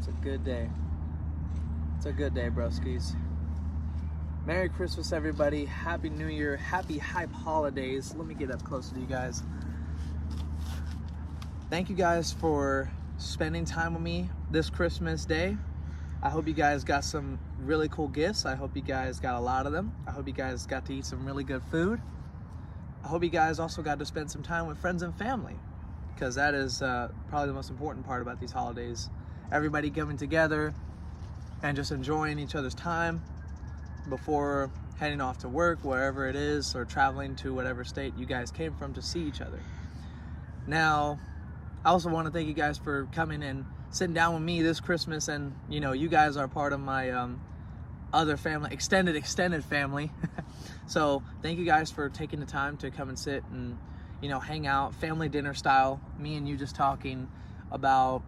It's a good day. It's a good day, broskies. Merry Christmas, everybody. Happy New Year. Happy hype holidays. Let me get up closer to you guys. Thank you guys for spending time with me this Christmas day. I hope you guys got some really cool gifts. I hope you guys got a lot of them. I hope you guys got to eat some really good food. I hope you guys also got to spend some time with friends and family, because that is probably the most important part about these holidays. Everybody coming together and just enjoying each other's time before heading off to work, wherever it is, or traveling to whatever state you guys came from to see each other. Now, I also want to thank you guys for coming and sitting down with me this Christmas, and you guys are part of my other family, extended family. So thank you guys for taking the time to come and sit and hang out, family dinner style, me and you just talking about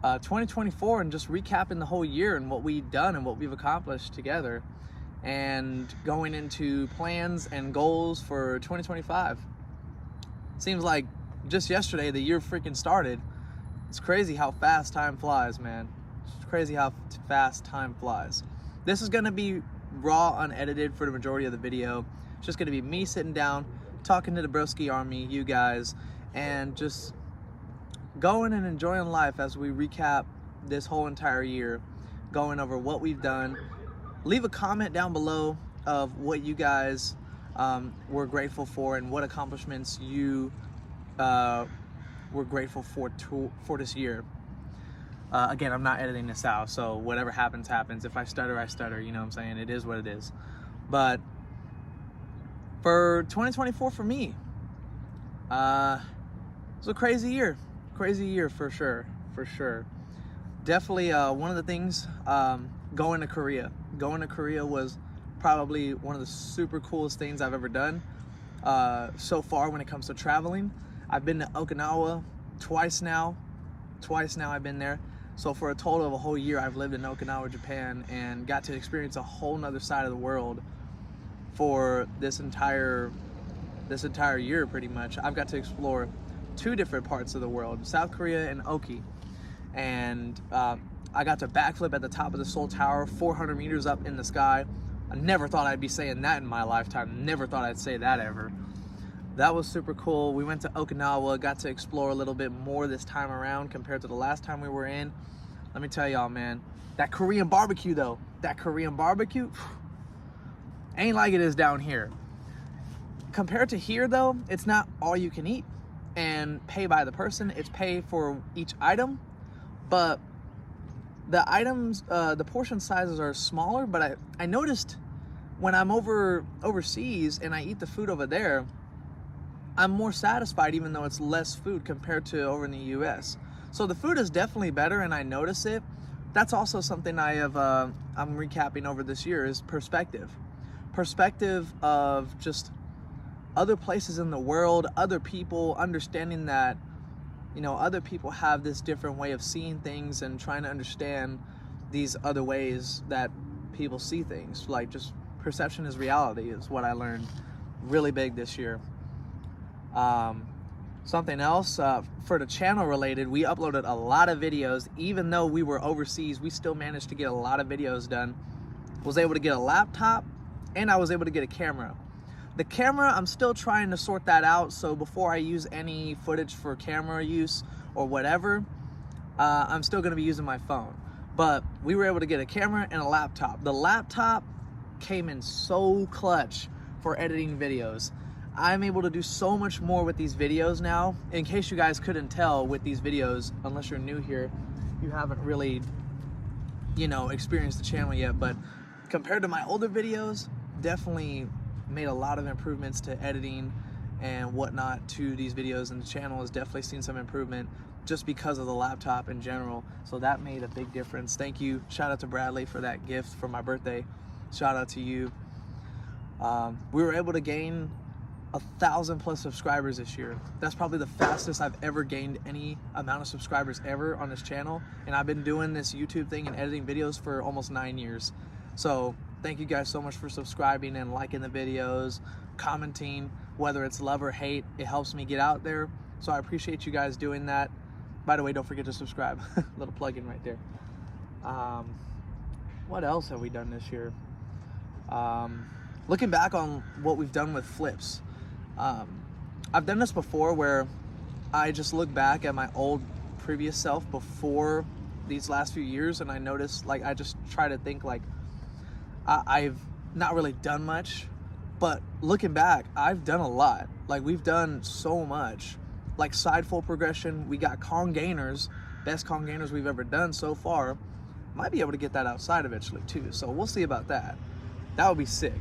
2024 and just recapping the whole year and what we've done and what we've accomplished together, and going into plans and goals for 2025. Seems like just yesterday the year freaking started. It's crazy how fast time flies, man. It's crazy how fast time flies. This is gonna be raw, unedited for the majority of the video. It's just gonna be me sitting down, talking to the Broski Army, you guys, and just going and enjoying life as we recap this whole entire year, going over what we've done. Leave a comment down below of what you guys were grateful for and what accomplishments you were grateful for this year. Again, I'm not editing this out, so whatever happens, happens. If I stutter, I stutter, you know what I'm saying? It is what it is. But for 2024 for me, it was a crazy year. Crazy year for sure. Definitely one of the things, going to Korea. Going to Korea was probably one of the super coolest things I've ever done so far when it comes to traveling. I've been to Okinawa twice now I've been there. So for a total of a whole year, I've lived in Okinawa, Japan, and got to experience a whole nother side of the world for this entire year, pretty much. I've got to explore two different parts of the world, South Korea and Oki. And I got to backflip at the top of the Seoul Tower, 400 meters up in the sky. I never thought I'd be saying that in my lifetime. Never thought I'd say that ever. That was super cool. We went to Okinawa, got to explore a little bit more this time around compared to the last time we were in. Let me tell y'all, man, that Korean barbecue though, ain't like it is down here. Compared to here though, it's not all you can eat and pay by the person. It's pay for each item, but the items, the portion sizes are smaller. But I noticed when I'm overseas and I eat the food over there, I'm more satisfied even though it's less food compared to over in the US. So the food is definitely better, and I notice it. That's also something I'm recapping over this year, is perspective of just other places in the world, other people, understanding that other people have this different way of seeing things, and trying to understand these other ways that people see things. Like, just perception is reality is what I learned really big this year. Something else for the channel related, we uploaded a lot of videos. Even though we were overseas, we still managed to get a lot of videos done. Was able to get a laptop, and I was able to get a camera. The camera, I'm still trying to sort that out, so before I use any footage for camera use or whatever, I'm still going to be using my phone. But we were able to get a camera and a laptop. The laptop came in so clutch for editing videos. I'm able to do so much more with these videos now. In case you guys couldn't tell with these videos, unless you're new here, you haven't really, experienced the channel yet, but compared to my older videos, definitely made a lot of improvements to editing and whatnot to these videos, and the channel has definitely seen some improvement just because of the laptop in general. So that made a big difference. Thank you. Shout out to Bradley for that gift for my birthday. Shout out to you. We were able to gain 1,000+ subscribers this year. That's probably the fastest I've ever gained any amount of subscribers ever on this channel, and I've been doing this YouTube thing and editing videos for almost 9 years. So thank you guys so much for subscribing and liking the videos, commenting, whether it's love or hate. It helps me get out there, so I appreciate you guys doing that. By the way, don't forget to subscribe. Little plug-in right there. What else have we done this year? Looking back on what we've done with flips, I've done this before where I just look back at my old previous self before these last few years, and I notice, like, I just try to think like I've not really done much, but looking back, I've done a lot. Like, we've done so much. Like side fold progression, we got Kong gainers, best Kong gainers we've ever done so far. Might be able to get that outside eventually too, so we'll see about that. That would be sick.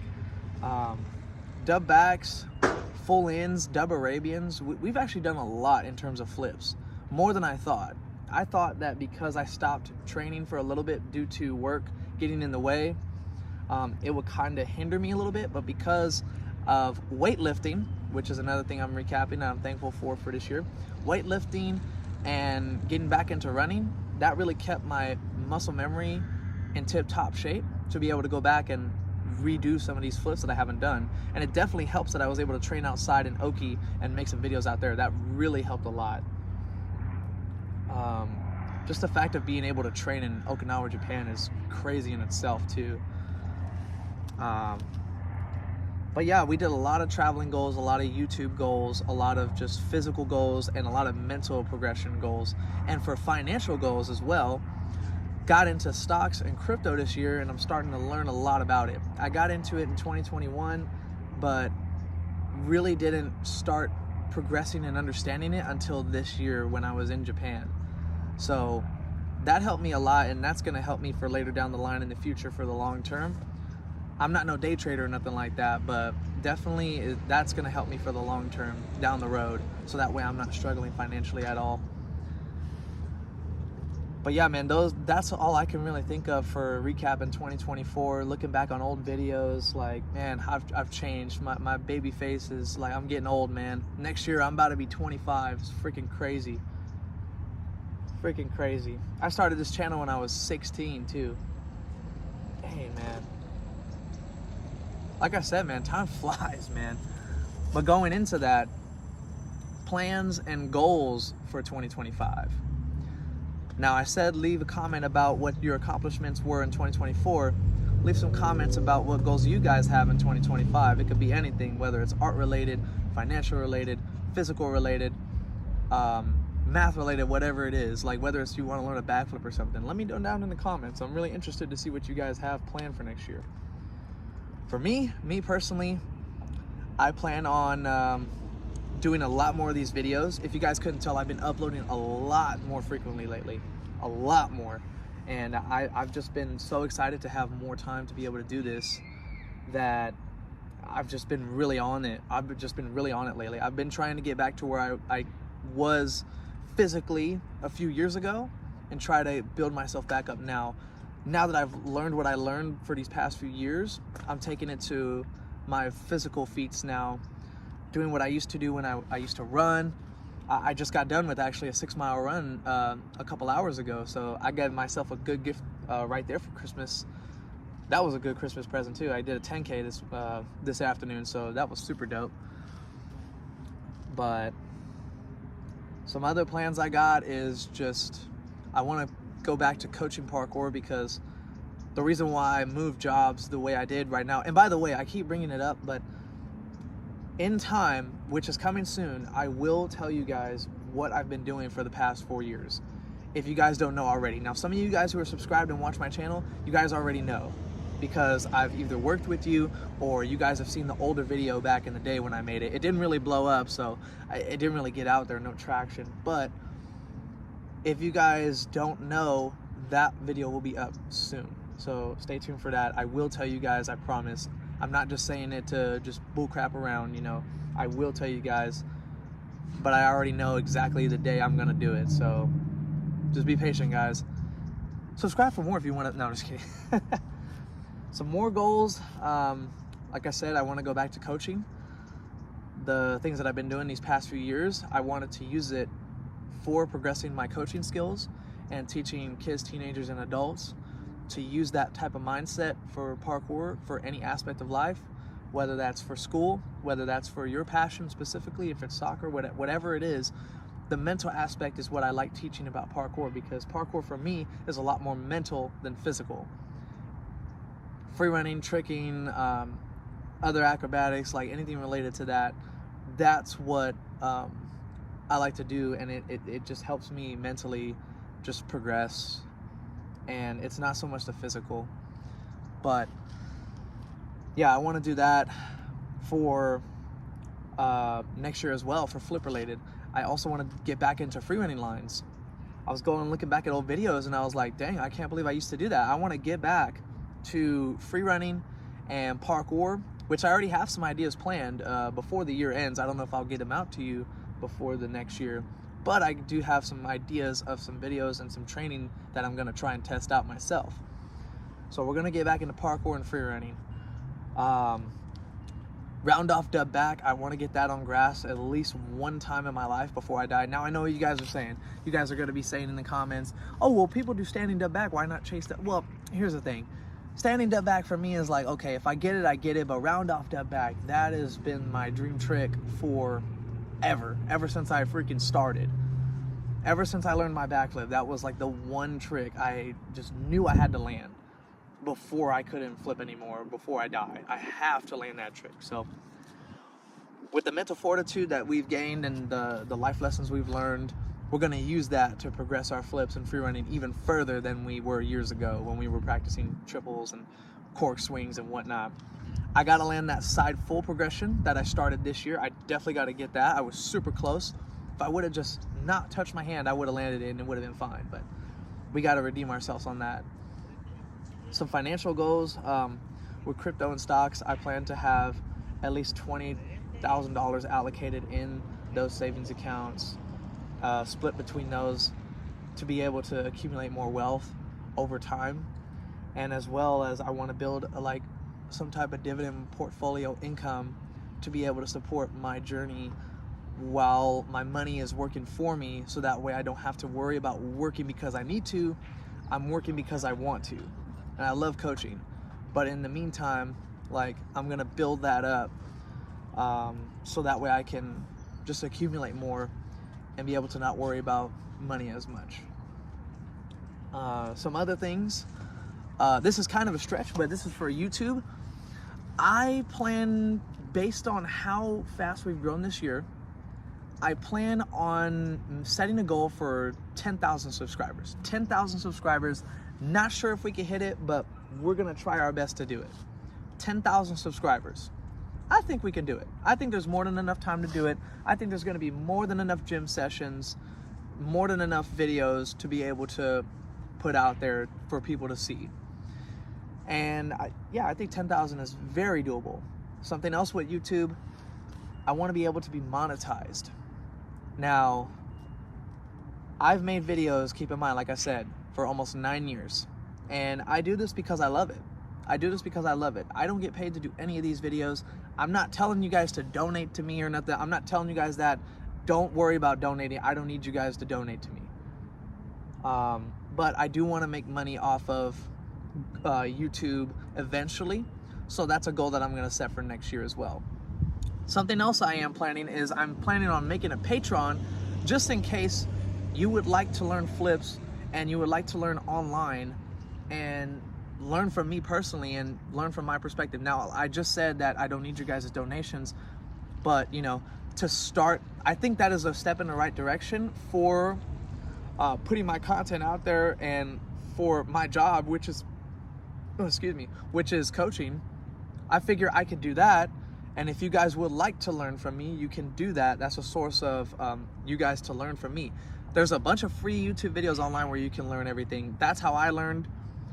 Dub backs, full ins, dub Arabians. We've actually done a lot in terms of flips, more than I thought. I thought that because I stopped training for a little bit due to work getting in the way, it would kind of hinder me a little bit, but because of weightlifting, which is another thing I'm recapping and I'm thankful for this year, weightlifting and getting back into running, that really kept my muscle memory in tip-top shape to be able to go back and redo some of these flips that I haven't done. And it definitely helps that I was able to train outside in Oki and make some videos out there. That really helped a lot. Just the fact of being able to train in Okinawa, Japan is crazy in itself too. But yeah, we did a lot of traveling goals, a lot of YouTube goals, a lot of just physical goals, and a lot of mental progression goals. And for financial goals as well, got into stocks and crypto this year, and I'm starting to learn a lot about it. I got into it in 2021, but really didn't start progressing and understanding it until this year when I was in Japan. So that helped me a lot, and that's gonna help me for later down the line in the future for the long term. I'm not no day trader or nothing like that, but definitely that's gonna help me for the long term down the road, so that way I'm not struggling financially at all. But yeah, man, that's all I can really think of for recap in 2024. Looking back on old videos, like, man, I've changed. My baby face is like, I'm getting old, man. Next year I'm about to be 25. It's freaking crazy. Freaking crazy. I started this channel when I was 16 too. Dang, man. Like I said, man, time flies, man. But going into that, plans and goals for 2025. Now, I said leave a comment about what your accomplishments were in 2024. Leave some comments about what goals you guys have in 2025. It could be anything, whether it's art related, financial related, physical related, math related, whatever it is. Like whether it's you want to learn a backflip or something. Let me know down in the comments. I'm really interested to see what you guys have planned for next year. For me personally, I plan on doing a lot more of these videos. If you guys couldn't tell, I've been uploading a lot more frequently lately, a lot more. And I've just been so excited to have more time to be able to do this that I've just been really on it. I've just been really on it lately. I've been trying to get back to where I was physically a few years ago and try to build myself back up now. Now that I've learned what I learned for these past few years, I'm taking it to my physical feats now, doing what I used to do when I used to run. I just got done with actually a 6-mile run a couple hours ago, so I gave myself a good gift right there for Christmas. That was a good Christmas present too. I did a 10K this afternoon, so that was super dope. But some other plans I got is just, I want to go back to coaching parkour, because the reason why I moved jobs the way I did right now, and by the way, I keep bringing it up, but in time, which is coming soon, I will tell you guys what I've been doing for the past 4 years, if you guys don't know already. Now, some of you guys who are subscribed and watch my channel, you guys already know, because I've either worked with you or you guys have seen the older video back in the day when I made it. It didn't really blow up, so it didn't really get out there, no traction. But if you guys don't know, that video will be up soon, so stay tuned for that. I will tell you guys, I promise. I'm not just saying it to just bullcrap around, you know. I will tell you guys, but I already know exactly the day I'm gonna do it, so just be patient, guys. Subscribe for more if you want to. No, I'm just kidding. Some more goals. Like I said, I want to go back to coaching. The things that I've been doing these past few years, I wanted to use it for progressing my coaching skills and teaching kids, teenagers, and adults to use that type of mindset for parkour for any aspect of life, whether that's for school, whether that's for your passion specifically, if it's soccer, whatever it is. the mental aspect is what I like teaching about parkour, because parkour for me is a lot more mental than physical. Free running, tricking, other acrobatics, like anything related to that, that's what I like to do, and it just helps me mentally just progress. And it's not so much the physical, but yeah, I want to do that for next year as well, for flip related. I also want to get back into free running lines. I was going and looking back at old videos, and I was like, dang, I can't believe I used to do that. I want to get back to free running and parkour, which I already have some ideas planned before the year ends. I don't know if I'll get them out to you before the next year, but I do have some ideas of some videos and some training that I'm going to try and test out myself. So we're going to get back into parkour and free running. Round off dub back, I want to get that on grass at least one time in my life before I die. Now I know what you guys are saying. You guys are going to be saying in the comments, oh, well, people do standing dub back, why not chase that? Well, here's the thing. Standing dub back for me is like, okay, if I get it, I get it, but round off dub back, that has been my dream trick for ever since I freaking started. Ever since I learned my backflip, that was like the one trick I just knew I had to land before I couldn't flip anymore, before I die. I have to land that trick. So with the mental fortitude that we've gained and the life lessons we've learned, we're going to use that to progress our flips and free running even further than we were years ago when we were practicing triples and cork swings and whatnot. I got to land that side full progression that I started this year. I definitely got to get that. I was super close. If I would have just not touched my hand, I would have landed it and it would have been fine. But we got to redeem ourselves on that. Some financial goals with crypto and stocks. I plan to have at least $20,000 allocated in those savings accounts, split between those to be able to accumulate more wealth over time. And as well as I want to build like some type of dividend portfolio income to be able to support my journey while my money is working for me, so that way I don't have to worry about working because I need to. I'm working because I want to. And I love coaching, but in the meantime, like, I'm gonna build that up so that way I can just accumulate more and be able to not worry about money as much. Some other things, this is kind of a stretch, but this is for YouTube. I plan, based on how fast we've grown this year, I plan on setting a goal for 10,000 subscribers. 10,000 subscribers. Not sure if we can hit it, but we're gonna try our best to do it. 10,000 subscribers. I think we can do it. I think there's more than enough time to do it. I think there's gonna be more than enough gym sessions, more than enough videos to be able to put out there for people to see. And I think 10,000 is very doable. Something else with YouTube, I wanna be able to be monetized. Now, I've made videos, keep in mind, like I said, for almost 9 years. And I do this because I love it. I do this because I love it. I don't get paid to do any of these videos. I'm not telling you guys to donate to me or nothing. I'm not telling you guys that. Don't worry about donating. I don't need you guys to donate to me. But I do want to make money off of YouTube eventually. So that's a goal that I'm going to set for next year as well. Something else I am planning is I'm planning on making a Patreon just in case you would like to learn flips and you would like to learn online and learn from me personally and learn from my perspective. Now, I just said that I don't need you guys' donations, but you know, to start, I think that is a step in the right direction for putting my content out there and for my job, which is, which is coaching. I figure I could do that. And if you guys would like to learn from me, you can do that. That's a source of you guys to learn from me. There's a bunch of free YouTube videos online where you can learn everything. That's how I learned.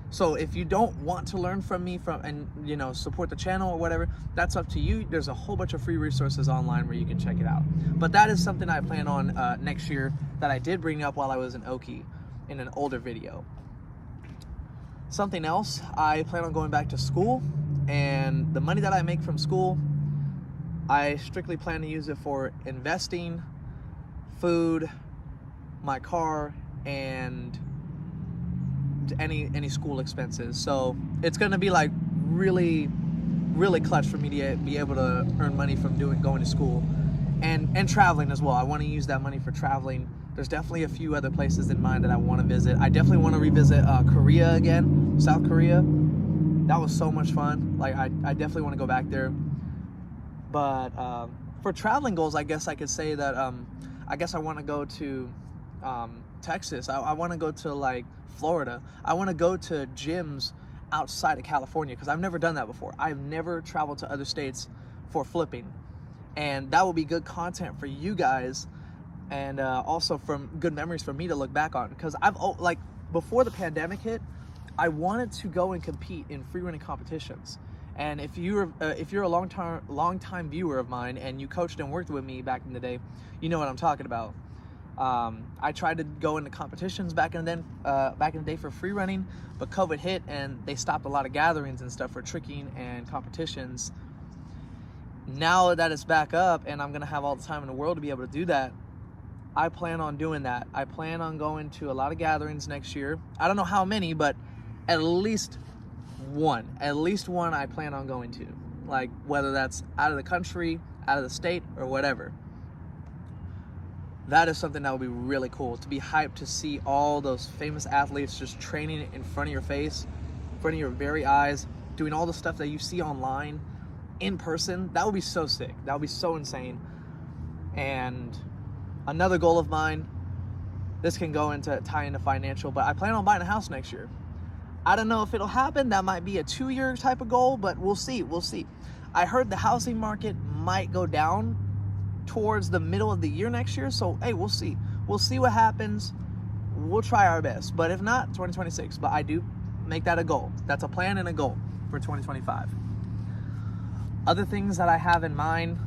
So if you don't want to learn from me and you know, support the channel or whatever, that's up to you. There's a whole bunch of free resources online where you can check it out. But that is something I plan on next year that I did bring up while I was in Oki in an older video. Something else, I plan on going back to school, and the money that I make from school, I strictly plan to use it for investing, food, my car, and any school expenses. So it's gonna be like really clutch for me to be able to earn money from going to school. and traveling as well. I want to use that money for traveling. There's definitely a few other places in mind that I want to visit. I definitely want to revisit Korea again, South Korea. That was so much fun. Like I definitely want to go back there. But for traveling goals, I guess I could say that I guess I want to go to Texas. I want to go to like Florida. I want to go to gyms outside of California because I've never done that before. I've never traveled to other states for flipping, and that will be good content for you guys, and also from good memories for me to look back on. Because I've like before the pandemic hit, I wanted to go and compete in free running competitions. And if you're a long time viewer of mine and you coached and worked with me back in the day, you know what I'm talking about. I tried to go into competitions back in the day for free running, but COVID hit and they stopped a lot of gatherings and stuff for tricking and competitions. Now that it's back up and I'm gonna have all the time in the world to be able to do that, I plan on doing that. I plan on going to a lot of gatherings next year. I don't know how many, but at least one I plan on going to, like whether that's out of the country, out of the state, or whatever. That is something that would be really cool, to be hyped to see all those famous athletes just training in front of your face, in front of your very eyes, doing all the stuff that you see online in person. That would be so sick. That would be so insane. And another goal of mine, this can go into tie into financial, but I plan on buying a house next year. I don't know if it'll happen. That might be a 2-year type of goal, but we'll see. I heard the housing market might go down towards the middle of the year next year. So, hey, we'll see. We'll see what happens. We'll try our best. But if not, 2026. But I do make that a goal. That's a plan and a goal for 2025. Other things that I have in mind,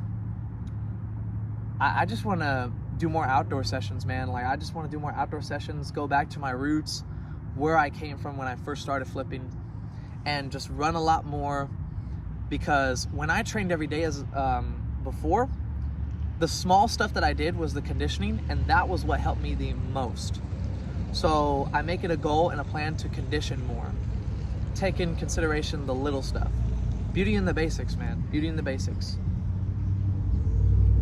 I just want to do more outdoor sessions, man. Like, I just want to do more outdoor sessions, go back to my roots, where I came from when I first started flipping, and just run a lot more. Because when I trained every day as before, the small stuff that I did was the conditioning, and that was what helped me the most. So I make it a goal and a plan to condition more. Take in consideration the little stuff. Beauty in the basics, man. Beauty in the basics.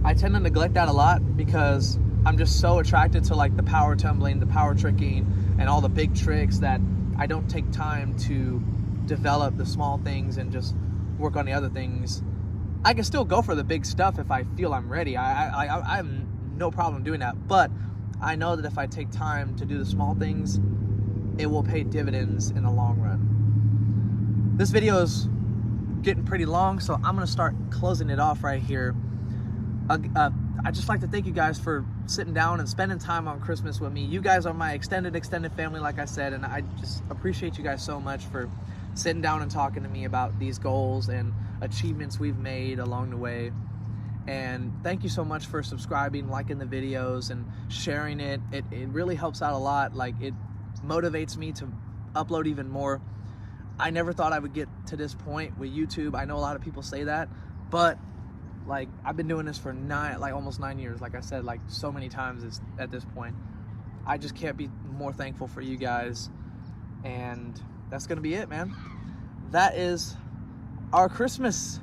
I tend to neglect that a lot because I'm just so attracted to like the power tumbling, the power tricking, and all the big tricks that I don't take time to develop the small things and just work on the other things. I can still go for the big stuff if I feel I'm ready. I have no problem doing that. But I know that if I take time to do the small things, it will pay dividends in the long run. This video is getting pretty long, so I'm gonna start closing it off right here. I'd just like to thank you guys for sitting down and spending time on Christmas with me. You guys are my extended family, like I said, and I just appreciate you guys so much for sitting down and talking to me about these goals and achievements we've made along the way. And thank you so much for subscribing, liking the videos, and sharing it. It really helps out a lot. Like, it motivates me to upload even more. I never thought I would get to this point with YouTube. I know a lot of people say that, but like, I've been doing this for almost 9 years. Like I said, like so many times at this point. I just can't be more thankful for you guys. And that's gonna be it, man. That is our Christmas.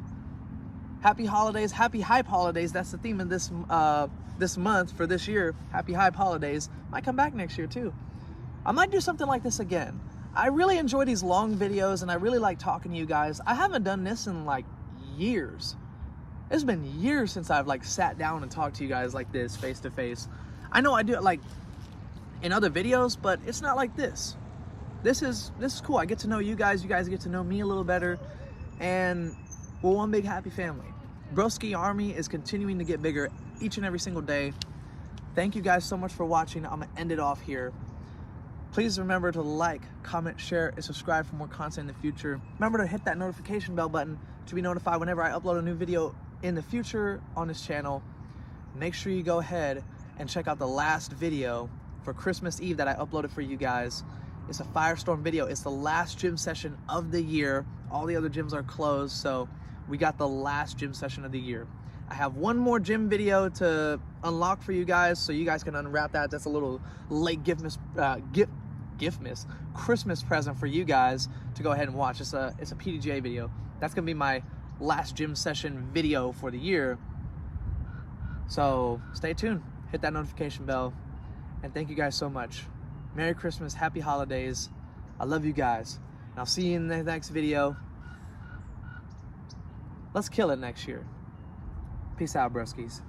Happy holidays, happy hype holidays. That's the theme of this month for this year. Happy hype holidays. Might come back next year too. I might do something like this again. I really enjoy these long videos and I really like talking to you guys. I haven't done this in like years. It's been years since I've like sat down and talked to you guys like this face to face. I know I do it like in other videos, but it's not like this. This is cool. I get to know you guys get to know me a little better, and we're one big happy family. Broski Army is continuing to get bigger each and every single day. Thank you guys so much for watching. I'm gonna end it off here. Please remember to like, comment, share, and subscribe for more content in the future. Remember to hit that notification bell button to be notified whenever I upload a new video in the future on this channel. Make sure you go ahead and check out the last video for Christmas Eve that I uploaded for you guys. It's a firestorm video. It's the last gym session of the year. All the other gyms are closed, so we got the last gym session of the year. I have one more gym video to unlock for you guys, so you guys can unwrap that. That's a little late Christmas present for you guys to go ahead and watch. It's a PDGA video. That's gonna be my last gym session video for the year. So stay tuned, hit that notification bell, and thank you guys so much. Merry Christmas, happy holidays. I love you guys. And I'll see you in the next video. Let's kill it next year. Peace out, broskies.